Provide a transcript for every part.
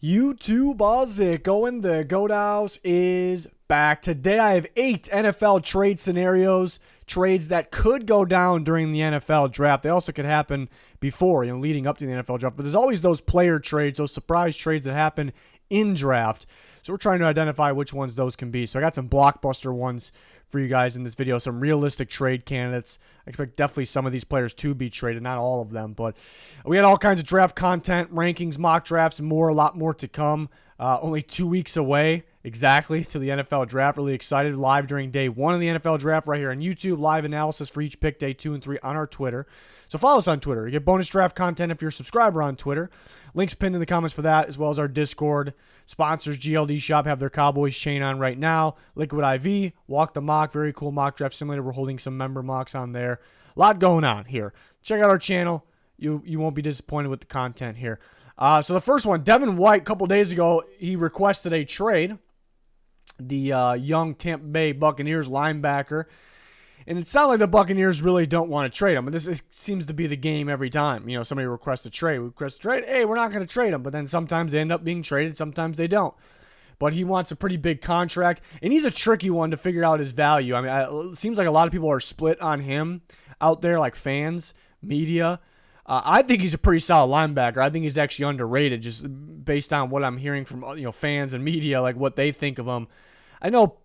YouTube, how's it going? The Goat House is back. Today I have 8 NFL trade scenarios, trades that could go down during the NFL draft. They also could happen before, leading up to the NFL draft. But there's always those player trades, those surprise trades that happen in draft. So we're trying to identify which ones those can be. So I got some blockbuster ones for you guys in this video, some realistic trade candidates. I expect definitely some of these players to be traded, not all of them, but we had all kinds of draft content, rankings, mock drafts, and more, a lot more to come. Only 2 weeks away exactly to the NFL draft. Really excited. Live during day 1 of the NFL draft right here on YouTube. Live analysis for each pick, day 2 and 3 on our Twitter. So follow us on Twitter. You get bonus draft content if you're a subscriber on Twitter. Links pinned in the comments for that, as well as our Discord. Sponsors, GLD Shop, have their Cowboys chain on right now. Liquid IV, Walk the Mock, very cool mock draft simulator. We're holding some member mocks on there. A lot going on here. Check out our channel. You won't be disappointed with the content here. So the first one, Devin White, a couple days ago, he requested a trade. The young Tampa Bay Buccaneers linebacker. And it sounds like the Buccaneers really don't want to trade him. But this seems to be the game every time. Somebody requests a trade. We request a trade. Hey, we're not going to trade him. But then sometimes they end up being traded. Sometimes they don't. But he wants a pretty big contract. And he's a tricky one to figure out his value. It seems like a lot of people are split on him out there, like fans, media. I think he's a pretty solid linebacker. I think he's actually underrated just based on what I'm hearing from fans and media, like what they think of him. I know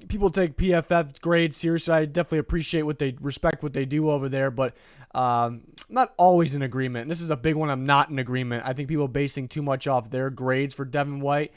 people take PFF grades seriously. I definitely appreciate respect what they do over there, but not always in agreement. And this is a big one I'm not in agreement. I think people are basing too much off their grades for Devin White.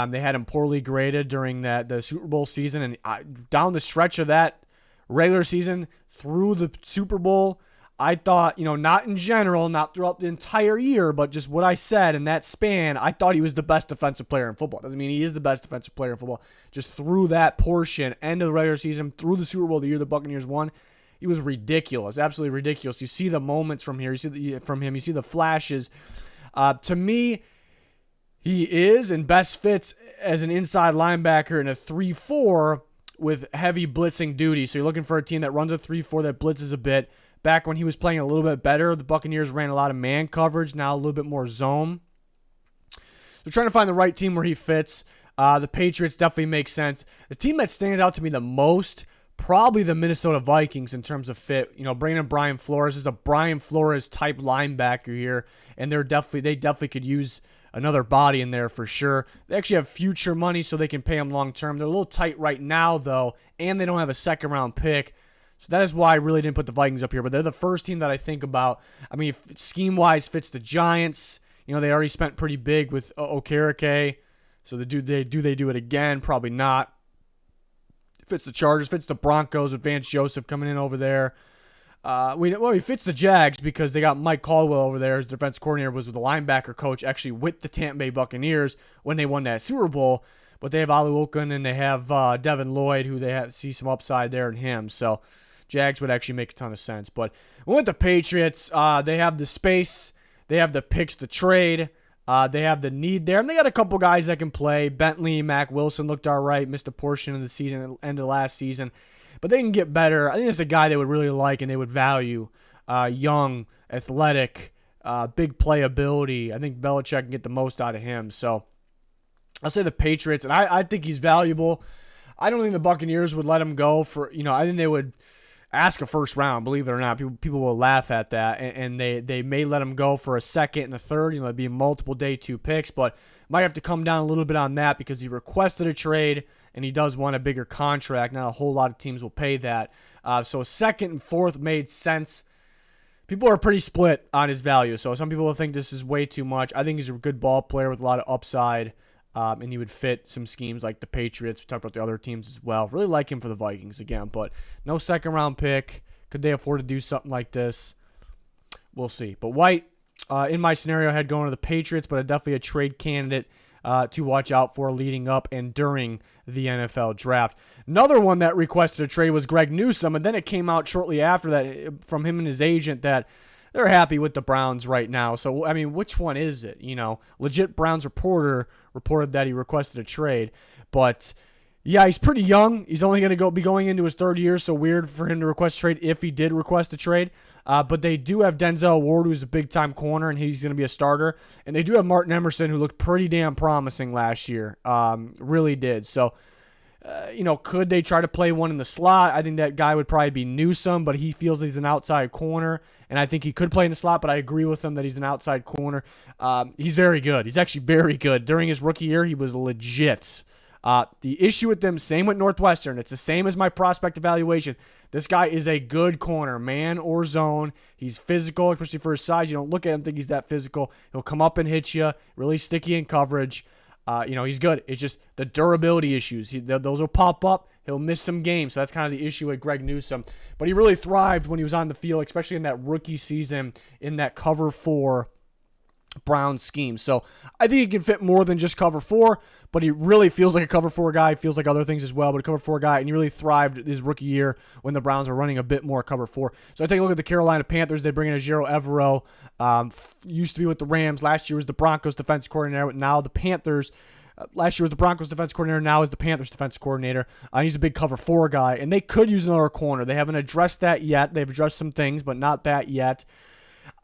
They had him poorly graded during the Super Bowl season, and down the stretch of that regular season through the Super Bowl, I thought, not in general, not throughout the entire year, but just what I said in that span, I thought he was the best defensive player in football. Doesn't mean he is the best defensive player in football. Just through that portion, end of the regular season, through the Super Bowl, the year the Buccaneers won, he was ridiculous, absolutely ridiculous. You see the moments from here, you see from him, you see the flashes. To me, he is and best fits as an inside linebacker in a 3-4 with heavy blitzing duty. So you're looking for a team that runs a 3-4 that blitzes a bit. Back when he was playing a little bit better, the Buccaneers ran a lot of man coverage, now a little bit more zone. They're trying to find the right team where he fits. The Patriots definitely make sense. The team that stands out to me the most, probably the Minnesota Vikings in terms of fit. Bringing in Brian Flores is a Brian Flores type linebacker here, and they definitely could use another body in there for sure. They actually have future money, so they can pay him long term. They're a little tight right now, though, and they don't have a second round pick. So that is why I really didn't put the Vikings up here. But they're the first team that I think about. Scheme-wise, fits the Giants. They already spent pretty big with Okereke. So they do it again? Probably not. Fits the Chargers. Fits the Broncos with Vance Joseph coming in over there. He fits the Jags because they got Mike Caldwell over there as defense coordinator, was with the linebacker coach actually with the Tampa Bay Buccaneers when they won that Super Bowl. But they have Aluokun and they have Devin Lloyd, who they see some upside there in him. So Jags would actually make a ton of sense. But we went to Patriots. They have the space. They have the picks to trade. They have the need there. And they got a couple guys that can play. Bentley, Mac Wilson looked all right. Missed a portion of the season, end of last season. But they can get better. I think it's a guy they would really like and they would value. Young, athletic, big playability. I think Belichick can get the most out of him. So I'll say the Patriots. And I think he's valuable. I don't think the Buccaneers would let him go for, I think they would ask a first round, believe it or not. People will laugh at that, and they may let him go for a second and a third. It'd be multiple day 2 picks, but might have to come down a little bit on that because he requested a trade and he does want a bigger contract. Not a whole lot of teams will pay that. So a second and fourth made sense. People are pretty split on his value. So some people will think this is way too much. I think he's a good ball player with a lot of upside. And he would fit some schemes like the Patriots. We talked about the other teams as well. Really like him for the Vikings again, but no second round pick. Could they afford to do something like this? We'll see. But White, in my scenario, I had going to the Patriots, but definitely a trade candidate to watch out for leading up and during the NFL draft. Another one that requested a trade was Greg Newsome, and then it came out shortly after that from him and his agent that they're happy with the Browns right now. So, which one is it? Legit Browns reporter reported that he requested a trade. But, Yeah, he's pretty young. He's only going to be going into his third year, so weird for him to request a trade if he did request a trade. But they do have Denzel Ward, who's a big-time corner, and he's going to be a starter. And they do have Martin Emerson, who looked pretty damn promising last year. Really did. So, could they try to play one in the slot? I think that guy would probably be Newsome, but he feels he's an outside corner. And I think he could play in the slot, but I agree with him that he's an outside corner. He's very good. He's actually very good. During his rookie year, he was legit. The issue with them, same with Northwestern. It's the same as my prospect evaluation. This guy is a good corner, man or zone. He's physical, especially for his size. You don't look at him and think he's that physical. He'll come up and hit you, really sticky in coverage. He's good. It's just the durability issues. Those will pop up. He'll miss some games. So that's kind of the issue with Greg Newsome. But he really thrived when he was on the field, especially in that rookie season in that cover 4 Brown scheme. So I think he can fit more than just cover 4, but he really feels like a cover 4 guy. He feels like other things as well, but a cover 4 guy, and he really thrived his rookie year when the Browns were running a bit more cover 4. So I take a look at the Carolina Panthers. They bring in Ajero Evero, used to be with the Rams. Last year was the Broncos defense coordinator. Now the Panthers. Last year was the Broncos defense coordinator. Now is the Panthers defense coordinator. He's a big cover 4 guy, and they could use another corner. They haven't addressed that yet. They've addressed some things, but not that yet.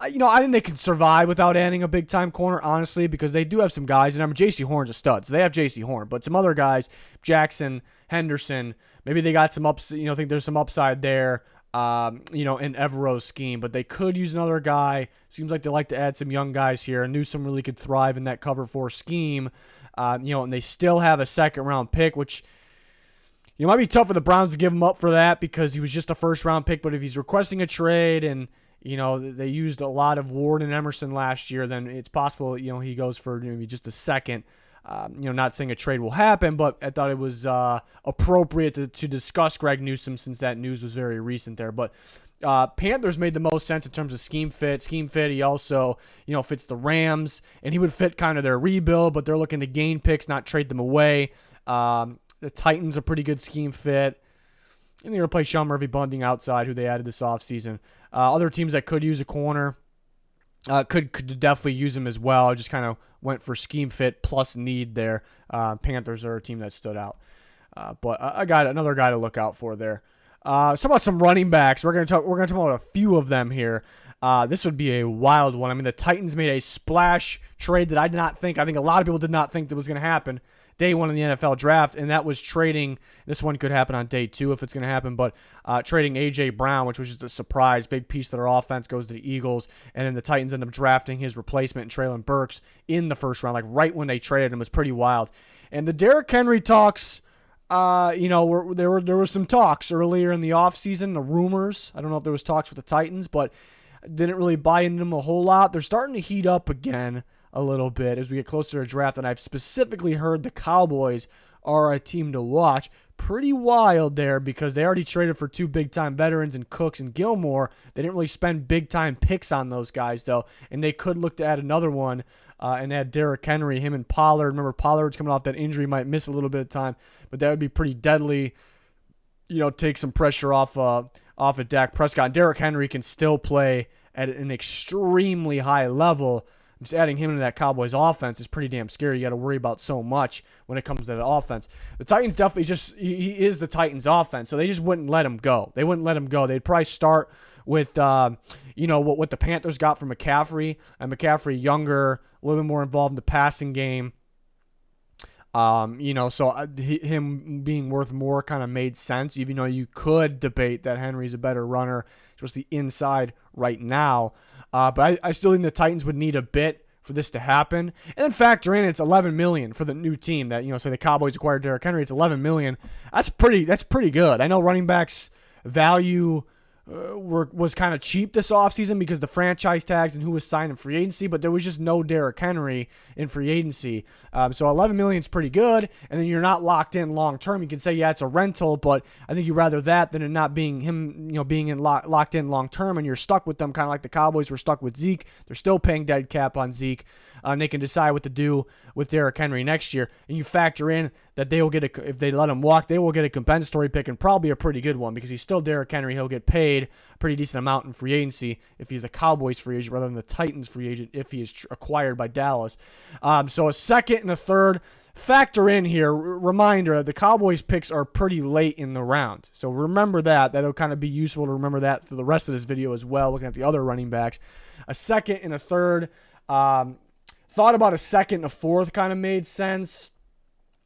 I think they can survive without adding a big-time corner, honestly, because they do have some guys. And J.C. Horn's a stud, so they have J.C. Horn. But some other guys, Jackson, Henderson, maybe they got some think there's some upside there, in Evero's scheme. But they could use another guy. Seems like they like to add some young guys here. And Newsome really could thrive in that cover 4 scheme. And they still have a second-round pick, which it might be tough for the Browns to give him up for that because he was just a first-round pick. But if he's requesting a trade and they used a lot of Ward and Emerson last year, then it's possible, he goes for maybe just a second. Not saying a trade will happen, but I thought it was appropriate to discuss Greg Newsome since that news was very recent there. But Panthers made the most sense in terms of scheme fit. He also, fits the Rams, and he would fit kind of their rebuild, but they're looking to gain picks, not trade them away. The Titans a pretty good scheme fit. And they're going to play Sean Murphy-Bunting outside, who they added this offseason. Other teams that could use a corner could definitely use him as well. I just kind of went for scheme fit plus need there. Panthers are a team that stood out. But I got another guy to look out for there. Some running backs. We're going to talk about a few of them here. This would be a wild one. I mean, the Titans made a splash trade that I think a lot of people did not think that was going to happen day 1 in the NFL draft, and that was trading. This one could happen on day 2 if it's going to happen, but trading A.J. Brown, which was just a surprise. Big piece of their offense goes to the Eagles, and then the Titans end up drafting his replacement, Treylon Burks, in the first round, like right when they traded him. It was pretty wild. And the Derrick Henry talks, there were some talks earlier in the offseason, the rumors. I don't know if there was talks with the Titans, but didn't really buy into them a whole lot. They're starting to heat up again a little bit as we get closer to draft, and I've specifically heard the Cowboys are a team to watch. Pretty wild there because they already traded for 2 big-time veterans in Cooks and Gilmore. They didn't really spend big-time picks on those guys, though, and they could look to add another one and add Derrick Henry, him and Pollard. Remember, Pollard's coming off that injury, might miss a little bit of time, but that would be pretty deadly, take some pressure off of Dak Prescott. And Derrick Henry can still play at an extremely high level. Just adding him into that Cowboys offense is pretty damn scary. You got to worry about so much when it comes to that offense. The Titans definitely he is the Titans offense, so they just wouldn't let him go. They'd probably start with, what the Panthers got from McCaffrey. And McCaffrey younger, a little bit more involved in the passing game. Him being worth more kind of made sense, even though you could debate that Henry's a better runner, especially inside right now. But I still think the Titans would need a bit for this to happen. And then factor in it's $11 million for the new team that, say the Cowboys acquired Derrick Henry. It's $11 million. That's pretty good. I know running backs value was kind of cheap this offseason because the franchise tags and who was signed in free agency, but there was just no Derrick Henry in free agency. So $11 million is pretty good, and then you're not locked in long term. You can say, yeah, it's a rental, but I think you'd rather that than it not being him, being locked in long term, and you're stuck with them, kind of like the Cowboys were stuck with Zeke. They're still paying dead cap on Zeke. And they can decide what to do with Derrick Henry next year. And you factor in that they will get if they let him walk, they will get a compensatory pick and probably a pretty good one because he's still Derrick Henry. He'll get paid a pretty decent amount in free agency if he's a Cowboys free agent rather than the Titans free agent if he is acquired by Dallas. So a second and a third. factor in here, reminder, the Cowboys picks are pretty late in the round. So remember that. That'll kind of be useful to remember that for the rest of this video as well, looking at the other running backs. A second and a third. Thought about a second and a fourth kind of made sense.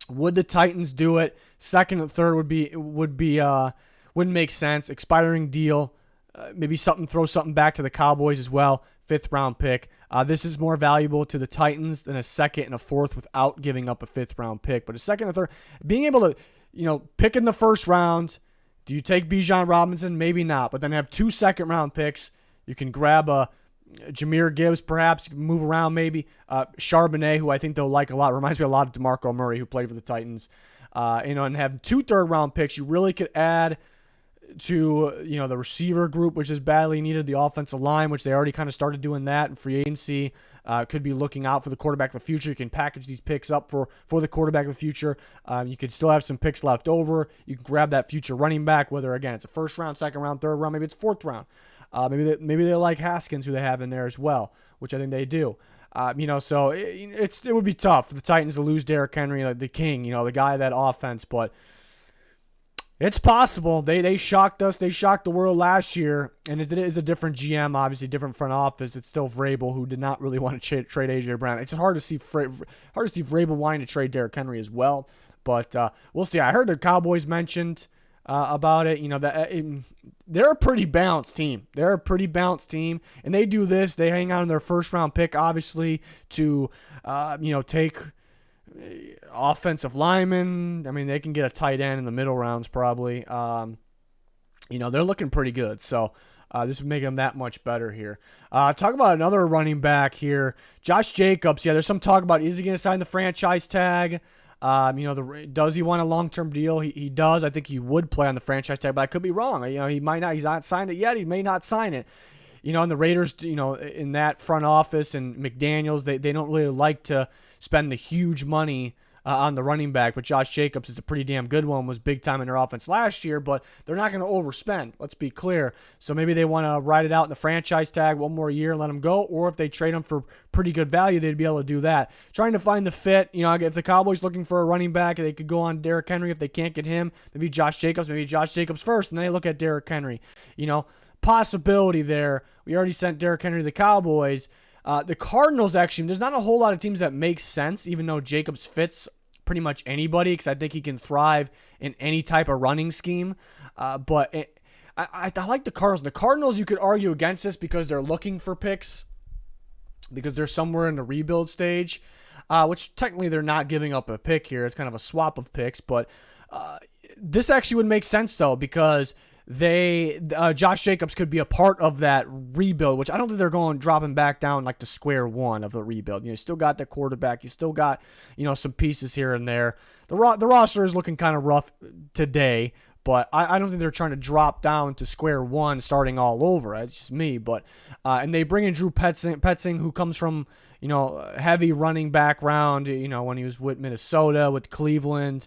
Would the Titans do it? Second and third wouldn't make sense. Expiring deal. Maybe throw something back to the Cowboys as well. 5th round pick. This is more valuable to the Titans than a second and a fourth without giving up a 5th round pick. But a second and third, being able to, pick in the first round. Do you take Bijan Robinson? Maybe not. But then have 2 second round picks. You can grab a Jahmyr Gibbs, perhaps. You can move around maybe. Charbonnet, who I think they'll like a lot. Reminds me a lot of DeMarco Murray, who played for the Titans. And have 2 third-round picks. You really could add to, the receiver group, which is badly needed, the offensive line, which they already kind of started doing that in free agency. Could be looking out for the quarterback of the future. You can package these picks up for the quarterback of the future. You could still have some picks left over. You can grab that future running back, whether, again, it's a first round, second round, third round, maybe it's 4th round. Maybe they like Haskins, who they have in there as well, which I think they do. So it would be tough for the Titans to lose Derrick Henry, like the king, the guy of that offense. But it's possible. They shocked us. They shocked the world last year, and it is a different GM, obviously different front office. It's still Vrabel, who did not really want to trade A.J. Brown. It's hard to see Vrabel wanting to trade Derrick Henry as well. But we'll see. I heard the Cowboys mentioned about it. They're a pretty balanced team. And they do this. They hang on their first round pick, obviously, to take offensive linemen. I mean, they can get a tight end in the middle rounds probably. They're looking pretty good. So this would make them that much better here. Talk about another running back here, Josh Jacobs. Yeah, there's some talk about, is he going to sign the franchise tag? Does he want a long-term deal? He does. I think he would play on the franchise tag, but I could be wrong. He might not. He's not signed it yet. He may not sign it. And the Raiders, in that front office and McDaniels, they don't really like to spend the huge money on the running back, but Josh Jacobs is a pretty damn good one, was big time in their offense last year, but they're not going to overspend. Let's be clear. So maybe they want to ride it out in the franchise tag one more year and let him go, or if they trade him for pretty good value, they'd be able to do that. Trying to find the fit. If the Cowboys looking for a running back, they could go on Derrick Henry. If they can't get him, maybe Josh Jacobs first, and then they look at Derrick Henry. Possibility there. We already sent Derrick Henry to the Cowboys. The Cardinals, actually, there's not a whole lot of teams that make sense, even though Jacobs fits pretty much anybody, because I think he can thrive in any type of running scheme. I like the Cardinals. The Cardinals, you could argue against this because they're looking for picks, because they're somewhere in the rebuild stage, which technically they're not giving up a pick here. It's kind of a swap of picks, but this actually would make sense, though, because Josh Jacobs could be a part of that rebuild, which I don't think they're dropping back down like to square one of the rebuild. You still got the quarterback, you still got some pieces here and there. The roster is looking kind of rough today, but I don't think they're trying to drop down to square one, starting all over. It's just me, but and they bring in Drew Petzing, who comes from heavy running background. When he was with Minnesota, with Cleveland.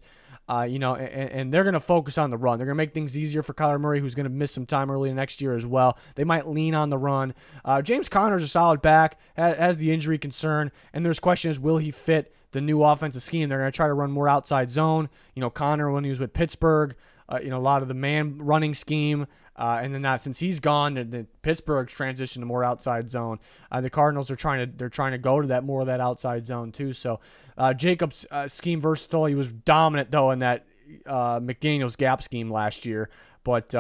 And they're going to focus on the run. They're going to make things easier for Kyler Murray, who's going to miss some time early next year as well. They might lean on the run. James Conner's a solid back, has the injury concern, and there's questions, will he fit the new offensive scheme? They're going to try to run more outside zone. Conner, when he was with Pittsburgh, a lot of the man running scheme, and then since he's gone, the Pittsburgh's transitioned to more outside zone. The Cardinals are trying to go to that more of that outside zone too. So Jacobs' scheme versatile. He was dominant though in that McDaniels gap scheme last year, but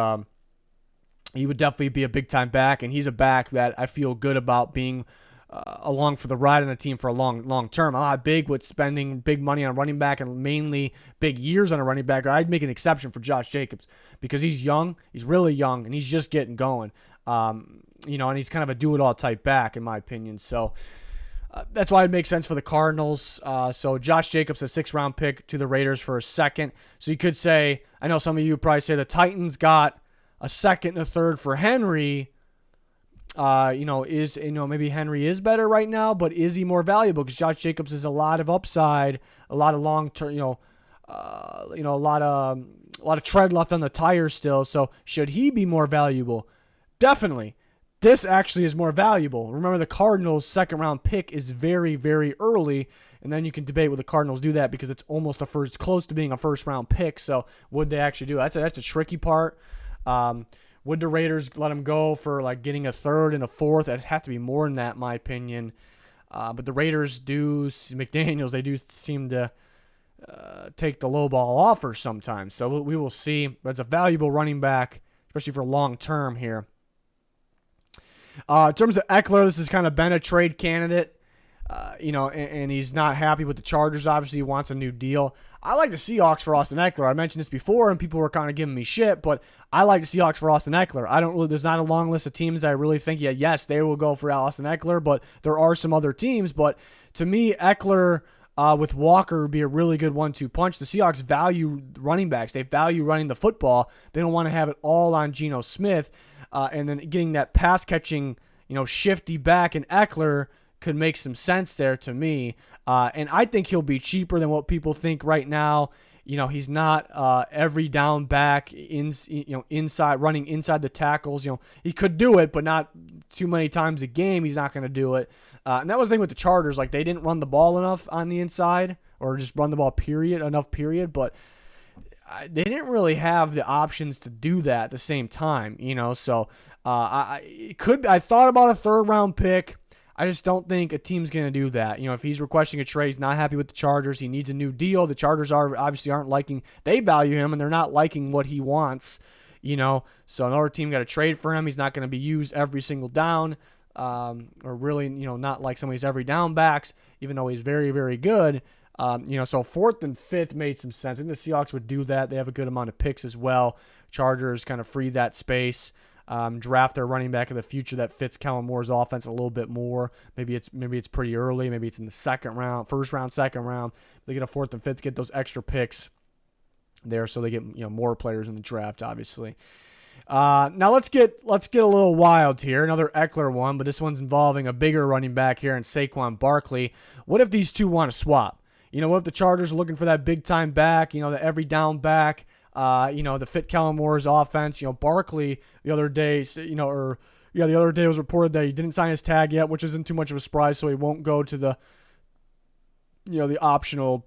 he would definitely be a big time back, and he's a back that I feel good about being along for the ride on the team for a long term. I'm not big with spending big money on running back and mainly big years on a running back. I'd make an exception for Josh Jacobs because he's young, he's really young, and he's just getting going. And he's kind of a do-it-all type back in my opinion. So that's why it makes sense for the Cardinals. So Josh Jacobs, a 6th-round pick to the Raiders for a second. So you could say, I know some of you would probably say the Titans got a second and a third for Henry. Maybe Henry is better right now, but is he more valuable? Because Josh Jacobs is a lot of upside, a lot of long term, a lot of tread left on the tires still. So should he be more valuable? Definitely. This actually is more valuable. Remember, the Cardinals' 2nd-round pick is very, very early. And then you can debate would the Cardinals do that because it's almost it's close to being a first-round pick. So would they actually do it? That's a tricky part. Would the Raiders let him go for like getting a third and a fourth? It'd have to be more than that, in my opinion. But the Raiders McDaniels, they do seem to take the low ball offer sometimes. So we will see. But it's a valuable running back, especially for long term here. In terms of Ekeler, this has kind of been a trade candidate. And he's not happy with the Chargers. Obviously, he wants a new deal. I like the Seahawks for Austin Ekeler. I mentioned this before, and people were kind of giving me shit, but I like the Seahawks for Austin Ekeler. There's not a long list of teams that I really think, yes, they will go for Austin Ekeler, but there are some other teams. But to me, Ekeler with Walker would be a really good 1-2 punch. The Seahawks value running backs. They value running the football. They don't want to have it all on Geno Smith. And then getting that pass catching, shifty back in Ekeler could make some sense there to me. And I think he'll be cheaper than what people think right now. He's not every down back inside, running inside the tackles. He could do it, but not too many times a game. He's not going to do it. And that was the thing with the Chargers. Like, they didn't run the ball enough on the inside, or just run the ball period. But they didn't really have the options to do that at the same time. So I thought about a third-round pick. I just don't think a team's going to do that. If he's requesting a trade, he's not happy with the Chargers. He needs a new deal. The Chargers they value him, and they're not liking what he wants. So another team got to trade for him. He's not going to be used every single down, or really, not like some of these every down backs, even though he's very, very good. So fourth and fifth made some sense. I think the Seahawks would do that. They have a good amount of picks as well. Chargers kind of free that space. Draft their running back of the future that fits Kellen Moore's offense a little bit more. Maybe it's pretty early. Maybe it's in the second round, first round, second round. They get a fourth and fifth, get those extra picks there, so they get more players in the draft, obviously. Now let's get a little wild here. Another Ekeler one, but this one's involving a bigger running back here in Saquon Barkley. What if these two want to swap? What if the Chargers are looking for that big time back? The every down back. The fit Kellen Moore's offense. Barkley the other day, the other day was reported that he didn't sign his tag yet, which isn't too much of a surprise. So he won't go to the optional,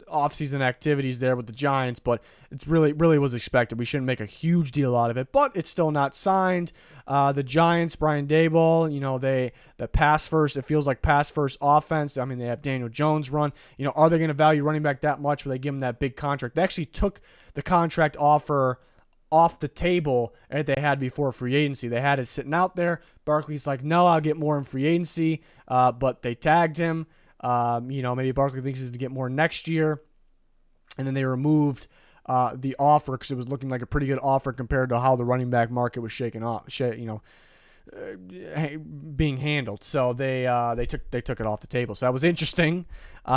offseason activities there with the Giants, but it's really was expected. We shouldn't make a huge deal out of it, but it's still not signed. The Giants, Brian Daboll, the pass first, it feels like pass first offense. I mean, they have Daniel Jones run. Are they going to value running back that much where they give him that big contract? They actually took the contract offer off the table that they had before free agency. They had it sitting out there. Barkley's like, no, I'll get more in free agency, but they tagged him. Maybe Barkley thinks he's going to get more next year. And then they removed the offer because it was looking like a pretty good offer compared to how the running back market was being handled. So they took it off the table. So that was interesting,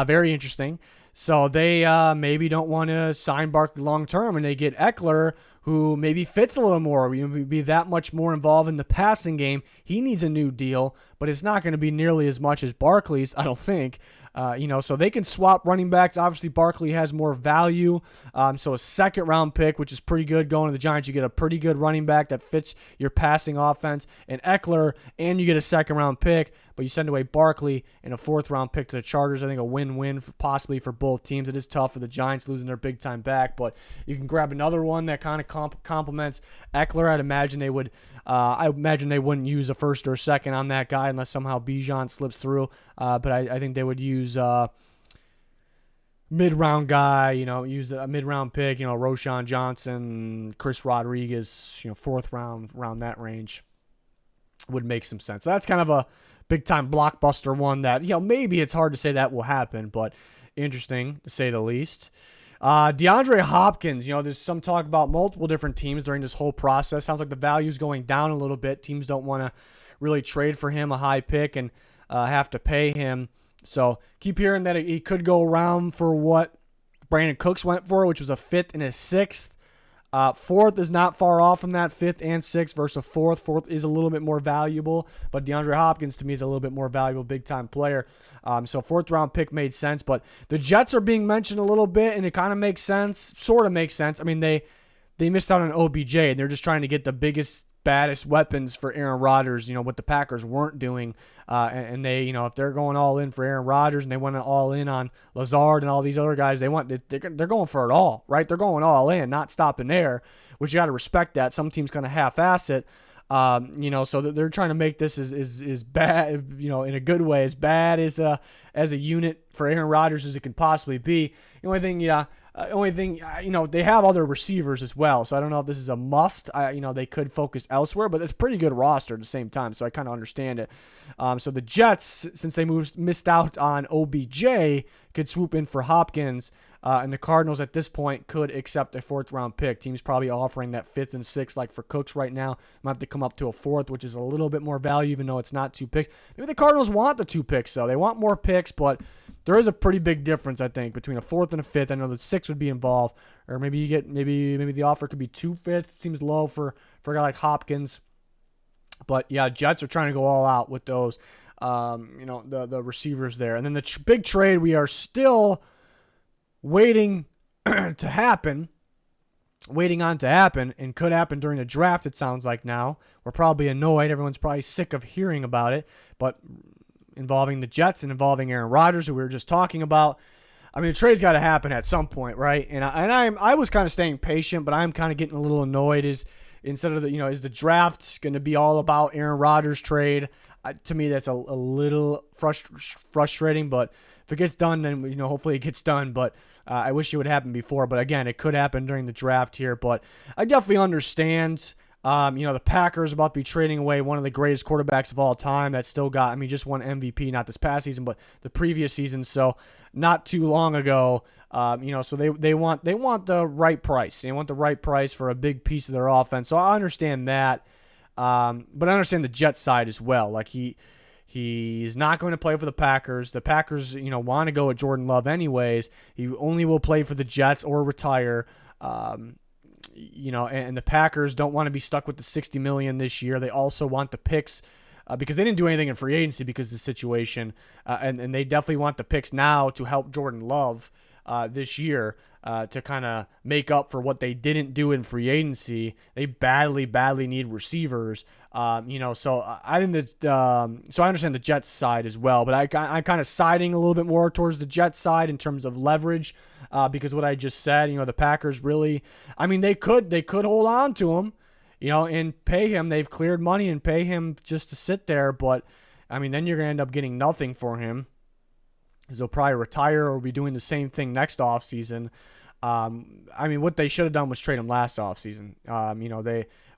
very interesting. So they maybe don't want to sign Barkley long term, and they get Ekeler, who maybe fits a little more. Be that much more involved in the passing game. He needs a new deal, but it's not going to be nearly as much as Barkley's, I don't think. So they can swap running backs. Obviously, Barkley has more value. So a second-round pick, which is pretty good going to the Giants. You get a pretty good running back that fits your passing offense. And Ekeler, and you get a second-round pick, but you send away Barkley and a fourth-round pick to the Chargers. I think a win-win possibly for both teams. It is tough for the Giants losing their big-time back, but you can grab another one that kind of complements Ekeler. I'd imagine they would. I imagine they wouldn't use a first or a second on that guy unless somehow Bijan slips through. But I think they would use mid-round guy, use a mid-round pick, Roshan Johnson, Chris Rodriguez, fourth round, around that range would make some sense. So that's kind of a big-time blockbuster one that, maybe it's hard to say that will happen, but interesting to say the least. DeAndre Hopkins, there's some talk about multiple different teams during this whole process. Sounds like the value's going down a little bit. Teams don't want to really trade for him, a high pick, and have to pay him. So keep hearing that he could go around for what Brandon Cooks went for, which was a fifth and a sixth. Fourth is not far off from that, fifth and sixth versus a fourth. Fourth is a little bit more valuable, but DeAndre Hopkins to me is a little bit more valuable, big-time player. So fourth-round pick made sense, but the Jets are being mentioned a little bit, and it kind of makes sense, sort of makes sense. I mean, they missed out on OBJ, and they're just trying to get the baddest weapons for Aaron Rodgers, what the Packers weren't doing. And they, if they're going all in for Aaron Rodgers and they went all in on Lazard and all they're going for it all, right? They're going all in, not stopping there, which you got to respect that. Some teams kind of half-ass it. So they're trying to make this as bad, in a good way, as bad as a unit for Aaron Rodgers as it can possibly be. The only thing, they have other receivers as well, so I don't know if this is a must. They could focus elsewhere, but it's a pretty good roster at the same time, so I kind of understand it. So the Jets, since they missed out on OBJ, could swoop in for Hopkins. And the Cardinals at this point could accept a 4th-round pick. Teams probably offering that 5th and 6th, like for Cooks right now. Might have to come up to a 4th, which is a little bit more value, even though it's not 2 picks. Maybe the Cardinals want the 2 picks, though. They want more picks, but there is a pretty big difference, I think, between a 4th and a 5th. I know the 6th would be involved, or maybe you get maybe the offer could be 2 5ths. Seems low for a guy like Hopkins. But yeah, Jets are trying to go all out with those, the receivers there. And then the big trade we are still waiting to happen, and could happen during the draft, it sounds like now. We're probably annoyed. Everyone's probably sick of hearing about it. But involving the Jets and involving Aaron Rodgers, who we were just talking about, the trade's got to happen at some point, right? And I was kind of staying patient, but I'm kind of getting a little annoyed. Is the draft going to be all about Aaron Rodgers trade? To me, that's a little frustrating, but if it gets done, then hopefully it gets done. But I wish it would happen before. But again, it could happen during the draft here. But I definitely understand. The Packers about to be trading away one of the greatest quarterbacks of all time that still got, just won MVP, not this past season, but the previous season. So not too long ago. So they want the right price. They want the right price for a big piece of their offense. So I understand that. But I understand the Jets side as well. Like he's not going to play for the Packers. The Packers, want to go with Jordan Love anyways. He only will play for the Jets or retire. And the Packers don't want to be stuck with the $60 million this year. They also want the picks because they didn't do anything in free agency because of the situation. And they definitely want the picks now to help Jordan Love this year to kind of make up for what they didn't do in free agency. They badly need receivers. So I think that so I understand the Jets side as well, but I'm kind of siding a little bit more towards the Jets side in terms of leverage because what I just said, the Packers really, they could hold on to him, and pay him. They've cleared money and pay him just to sit there, but then you're going to end up getting nothing for him because he'll probably retire or be doing the same thing next offseason. What they should have done was trade him last offseason.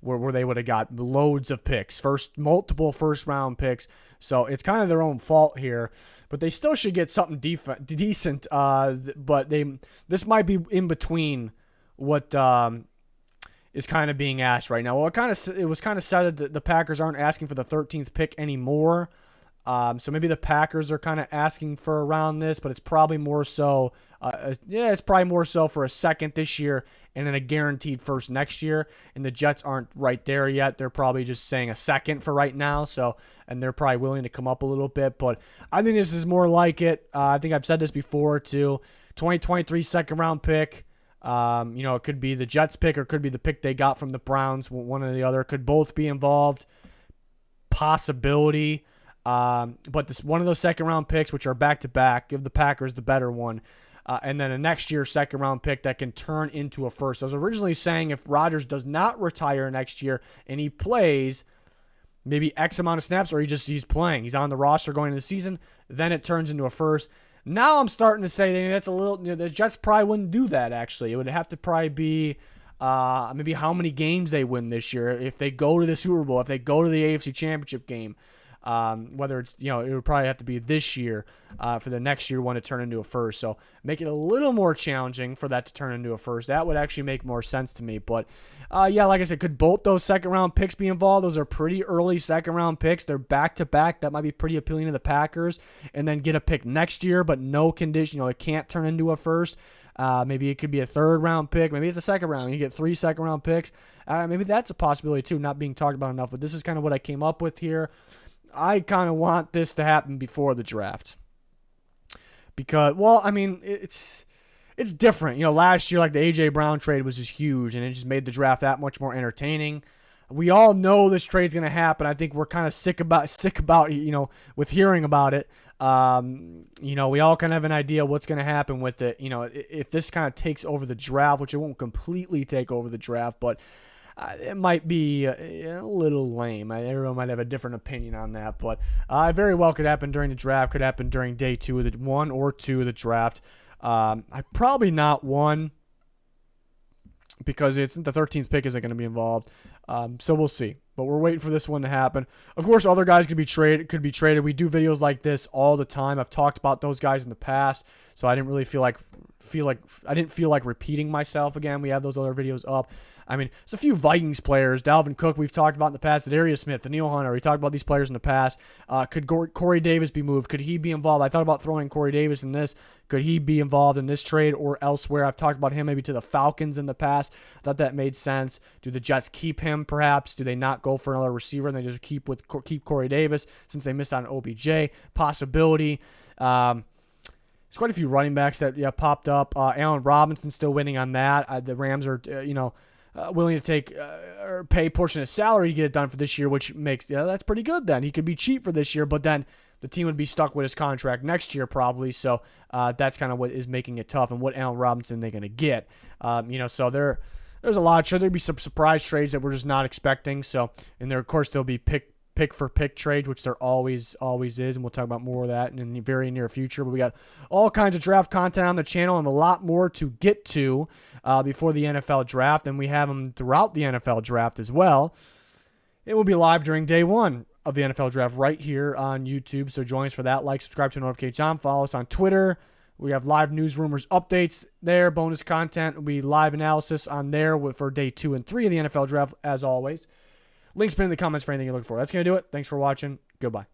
Where they would have got loads of picks, multiple first-round picks. So it's kind of their own fault here, but they still should get something decent. But this might be in between what is kind of being asked right now. Well, it was kind of said that the Packers aren't asking for the 13th pick anymore. So maybe the Packers are kind of asking for around this, but it's probably more so. It's probably more so for a second this year and then a guaranteed first next year. And the Jets aren't right there yet. They're probably just saying a second for right now. And they're probably willing to come up a little bit. But I think this is more like it. I think I've said this before too. 2023 second-round pick. It could be the Jets pick or it could be the pick they got from the Browns. One or the other. Could both be involved. Possibility. But this one of those second-round picks, which are back-to-back, give the Packers the better one. And then a next year second-round pick that can turn into a first. I was originally saying if Rodgers does not retire next year and he plays maybe X amount of snaps or he's playing, he's on the roster going into the season, then it turns into a first. Now I'm starting to say that's a little, the Jets probably wouldn't do that actually. It would have to probably be maybe how many games they win this year. If they go to the Super Bowl, if they go to the AFC Championship game, whether it's, it would probably have to be this year for the next year one to turn into a first. So make it a little more challenging for that to turn into a first. That would actually make more sense to me. But like I said, could both those second-round picks be involved? Those are pretty early second-round picks. They're back-to-back. That might be pretty appealing to the Packers. And then get a pick next year, but no condition. It can't turn into a first. Maybe it could be a third-round pick. Maybe it's a second round. You get 3 second-round picks. Maybe that's a possibility, too, not being talked about enough. But this is kind of what I came up with here. I kind of want this to happen before the draft. Because, it's different. Last year, like the A.J. Brown trade was just huge, and it just made the draft that much more entertaining. We all know this trade's going to happen. I think we're kind of sick about with hearing about it. We all kind of have an idea what's going to happen with it. If this kind of takes over the draft, which it won't completely take over the draft, but it might be a little lame. Everyone might have a different opinion on that, but very well could happen during the draft. Could happen during day 2 of the 1 or 2 of the draft. I probably not 1 because it's the 13th pick isn't going to be involved. So we'll see. But we're waiting for this one to happen. Of course, other guys could be traded. We do videos like this all the time. I've talked about those guys in the past, so I didn't really feel like repeating myself again. We have those other videos up. I mean, it's a few Vikings players. Dalvin Cook, we've talked about in the past. Darius Smith, Daniil Hunter, we talked about these players in the past. Could Corey Davis be moved? Could he be involved? I thought about throwing Corey Davis in this. Could he be involved in this trade or elsewhere? I've talked about him maybe to the Falcons in the past. I thought that made sense. Do the Jets keep him perhaps? Do they not go for another receiver and they just keep Corey Davis since they missed on OBJ? Possibility. There's quite a few running backs that popped up. Allen Robinson still winning on that. The Rams are, willing to take or pay a portion of salary to get it done for this year, which makes that's pretty good. Then he could be cheap for this year, but then the team would be stuck with his contract next year probably. So that's kind of what is making it tough. And what Allen Robinson they're going to get, So there's a lot. Sure, there'd be some surprise trades that we're just not expecting. So and there of course there'll be pick for pick trades, which there always is, and we'll talk about more of that in the very near future. But we got all kinds of draft content on the channel and a lot more to get to before the NFL draft, and we have them throughout the NFL draft as well. It will be live during day 1 of the NFL draft right here on YouTube, so join us for that. Like, subscribe to notifications, follow us on Twitter. We have live news, rumors, updates there, bonus content. Will be live analysis on there for day 2 and 3 of the NFL draft as always. Links pinned in the comments for anything you're looking for. That's going to do it. Thanks for watching. Goodbye.